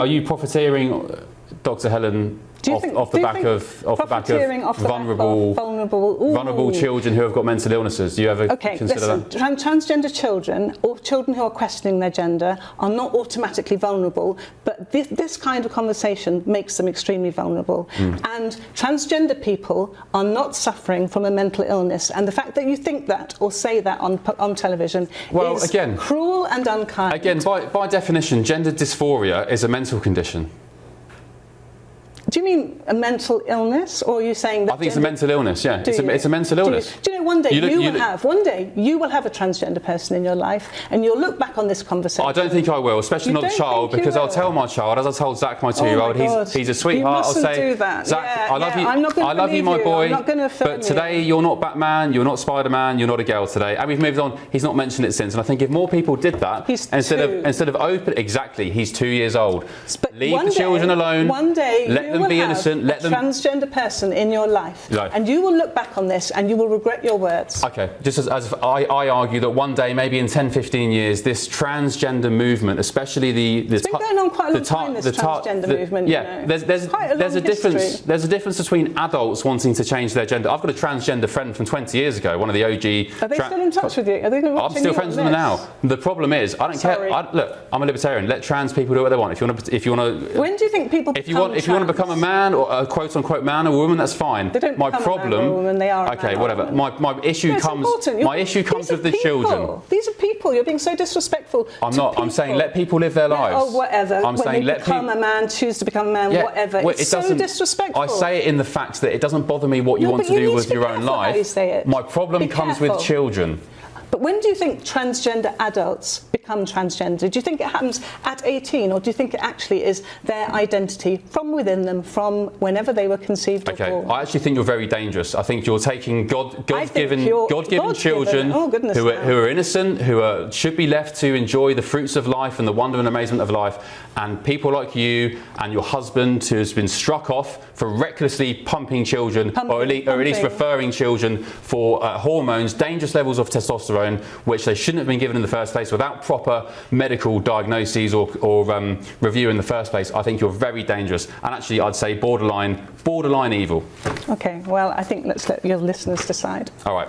Are you profiteering, Dr Helen, off the back of vulnerable children who have got mental illnesses? Do you ever consider that? Transgender children, or children who are questioning their gender, are not automatically vulnerable, but this kind of conversation makes them extremely vulnerable. And transgender people are not suffering from a mental illness, and the fact that you think that or say that on television is cruel and unkind. Again, by definition, gender dysphoria is a mental condition. Do you mean a mental illness, or are you saying that? I think it's a mental illness. Yeah, it's a mental illness. Do you know one day you will have a transgender person in your life, and you'll look back on this conversation. I don't think I will, especially not a child, because I'll tell my child, as I told Zach, my 2-year-old, he's a sweetheart. I'll say, do that. Zach, I love you, my boy. But today you're not Batman, you're not Spider-Man, you're not a girl today. And we've moved on. He's not mentioned it since. And I think if more people did that, instead of open, exactly, he's 2 years old. Leave the children alone. One day let them be innocent. Let them transgender person in your life, and you will look back on this and you will regret your words. Okay, just as I argue that one day, maybe in 10-15 years, this transgender movement, especially it's been going on quite a long time, this transgender movement. Yeah, there's a difference. There's a difference between adults wanting to change their gender. I've got a transgender friend from 20 years ago, one of the OG. Are they still in touch with you? Are they I'm still friends with them now. The problem is, I don't care. Look, I'm a libertarian. Let trans people do what they want. If you want to, when do you think people? If you want to become a man, or a quote-unquote man or woman, that's fine. They don't become a man or a woman, they are a man whatever. My issue comes with the children. These are people. You're being so disrespectful. I'm not. I'm saying let people live their lives. Oh, whatever. I'm saying let people become a man, choose to become a man, whatever. Well, it's so disrespectful. I say it in the fact that it doesn't bother me what you want to do with your own life. My problem comes with children. But when do you think transgender adults become transgender? Do you think it happens at 18, or do you think it actually is their identity from within them, from whenever they were conceived or born? I actually think you're very dangerous. I think you're taking God-given children who are innocent, who should be left to enjoy the fruits of life and the wonder and amazement of life, and people like you and your husband who has been struck off for recklessly pumping children, or at least referring children for hormones, dangerous levels of testosterone, which they shouldn't have been given in the first place without proper medical diagnoses or review in the first place. I think you're very dangerous, and actually I'd say borderline evil. Okay, well, I think let's let your listeners decide. All right.